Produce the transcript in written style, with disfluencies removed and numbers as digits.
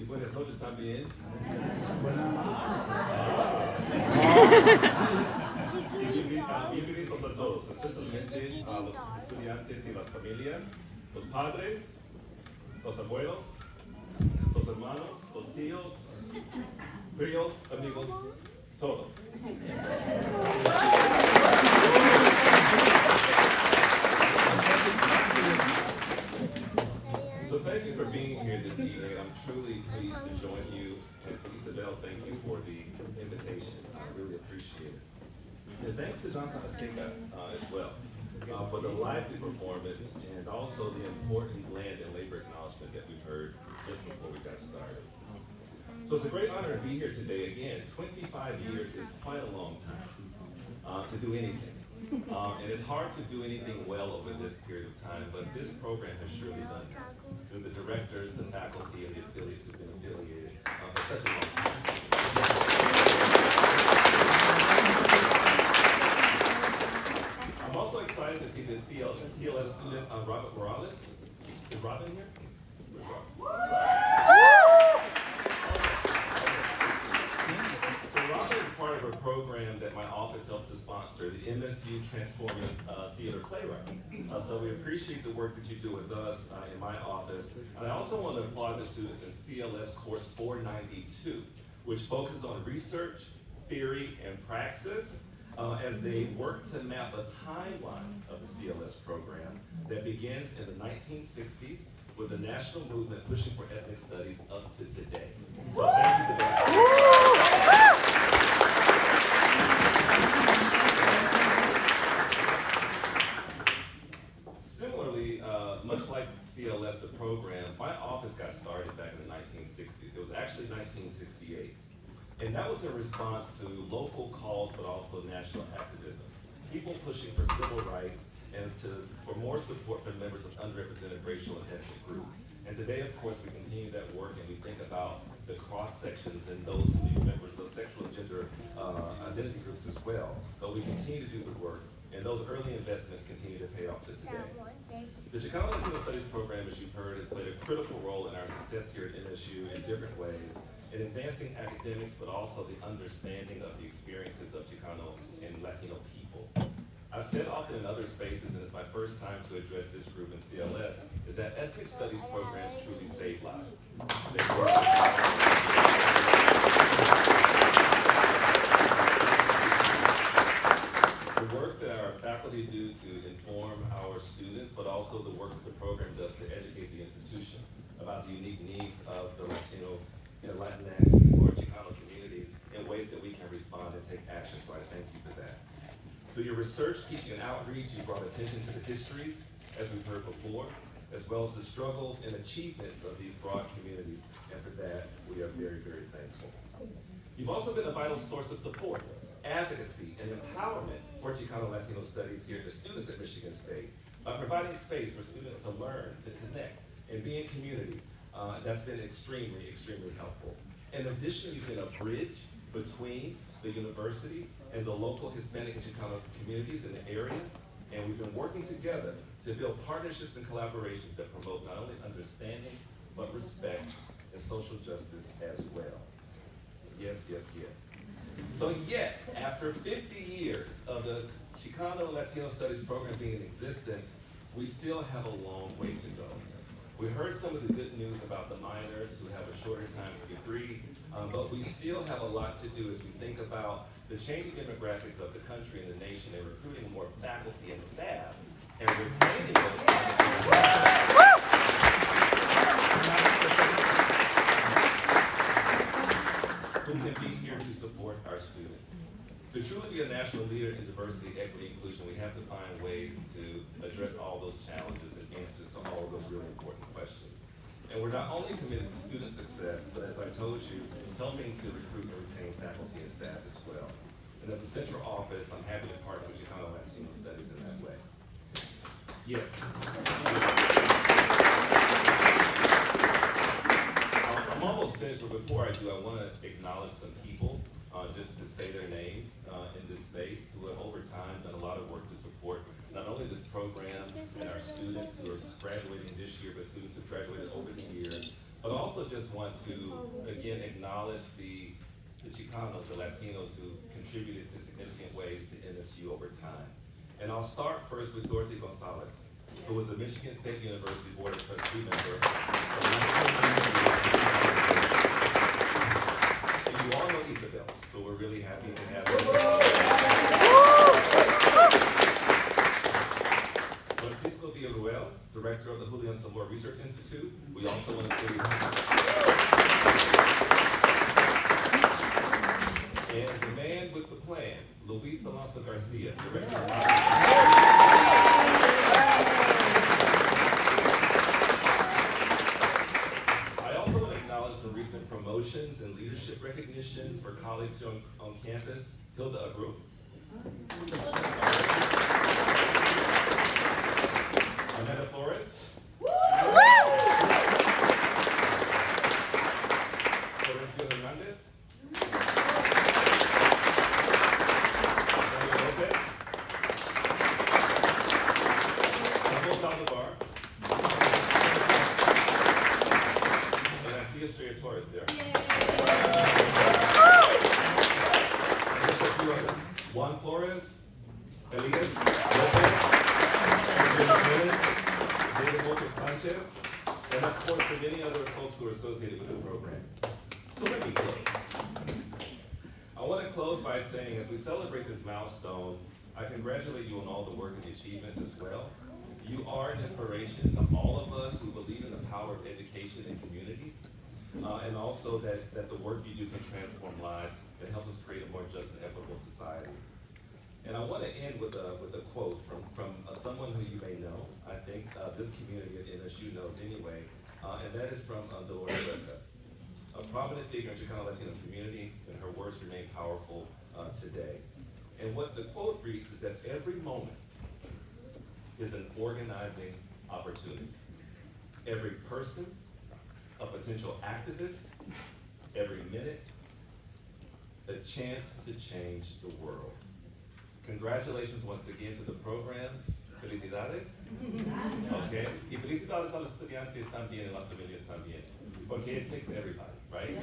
Y buenas noches también. Bienvenidos a todos, especialmente a los estudiantes y las familias, los padres, los abuelos, los hermanos, los tíos, primos, amigos, todos. So thank you for being here this evening. I'm truly pleased to join you. And to Isabel, thank you for the invitation. I really appreciate it. And thanks to Johnson Azteca as well for the lively performance and also the important land and labor acknowledgement that we've heard just before we got started. So it's a great honor to be here today again. 25 years is quite a long time to do anything. And it's hard to do anything well over this period of time, but this program has surely done that. Through the directors, the faculty, and the affiliates who've been affiliated for such a long time. I'm also excited to see the CLS student, Robert Morales. Is Robin here? Where's Robin? So Robin is part of a program that my office helps to sponsor, the MSU Transforming Theater Playwriting. So we appreciate the work that you do with us in my office. And I also want to applaud the students in CLS Course 492, which focuses on research, theory, and praxis as they work to map a timeline of the CLS program that begins in the 1960s with the national movement pushing for ethnic studies up to today. So thank you to those. Similarly, much like CLS, the program, my office got started back in the 1960s. It was actually 1968. And that was in response to local calls, but also national activism. People pushing for civil rights and for more support for members of underrepresented racial and ethnic groups. And today, of course, we continue that work and we think about the cross sections and those who be members of sexual and gender identity groups as well. But we continue to do the work, and those early investments continue to pay off to today. The Chicano Latino Studies program, as you've heard, has played a critical role in our success here at MSU in different ways, in advancing academics, but also the understanding of the experiences of Chicano and Latino people. I've said often in other spaces, and it's my first time to address this group in CLS, is that ethnic studies programs truly save lives. The work that our faculty do to inform our students, but also the work that the program does to educate the institution about the unique needs of the Latino and Latinx or Chicano communities in ways that we can respond and take action. So I thank you for that. Through your research, teaching, and outreach, you brought attention to the histories, as we've heard before, as well as the struggles and achievements of these broad communities. And for that, we are very, very thankful. You've also been a vital source of support, advocacy, and empowerment for Chicano Latino studies here to students at Michigan State by providing space for students to learn, to connect, and be in community. That's been extremely, extremely helpful. In addition, you've been a bridge between the university and the local Hispanic and Chicano communities in the area, and we've been working together to build partnerships and collaborations that promote not only understanding, but respect and social justice as well. Yes, yes, yes. So yet, after 50 years of the Chicano Latino Studies program being in existence, we still have a long way to go. We heard some of the good news about the minors who have a shorter time to degree, but we still have a lot to do as we think about the changing demographics of the country and the nation and recruiting more faculty and staff and retaining those faculty who can be here to support our students. To truly be a national leader in diversity, equity, and inclusion, we have to find ways to address all those challenges and answers to all of those really important questions. And we're not only committed to student success, but as I told you, helping to recruit and retain faculty and staff as well. And as a central office, I'm happy to partner with Chicano Latino Studies in that way. Yes. I'm almost finished, but before I do, I want to acknowledge some people, just to say their names in this space, who have over time done a lot of work to support not only this program and our students who are graduating this year, but students who graduated over the years, but also just want to, again, acknowledge the Chicanos, the Latinos who contributed to significant ways to MSU over time. And I'll start first with Dorothy Gonzalez, who was a Michigan State University Board of Trustee member. And you all know Isabel, so we're really happy to have her. Francisco Villarruel, director of the Julian Samora Research Institute. We also want to say, and the man with the plan, Luis Alonso Garcia, director of I also want to acknowledge some recent promotions and leadership recognitions for colleagues here on campus. Hilda Agru. Amanda Flores. Florencio Hernandez. Daniel Lopez. Samuel Saldivar. And I see Estrella Torres there. And there's a few others. Juan Flores, Elias Lopez, Bennet, David Lopez Sanchez, and of course the many other folks who are associated with the program. So let me close. I want to close by saying, as we celebrate this milestone, I congratulate you on all the work and the achievements as well. You are an inspiration to all of us who believe in the power of education and community, and also that the work you do can transform lives and help us create a more just and equitable society. And I want to end with a quote from someone who you may know. I think this community at MSU knows anyway, and that is from Dolores Huerta, a prominent figure in Chicano Latino community, and her words remain powerful today. And what the quote reads is that every moment is an organizing opportunity. Every person, a potential activist, every minute, a chance to change the world. Congratulations once again to the program. Felicidades. Okay. Y felicidades a los estudiantes también and las familias también. Porque it takes everybody, right?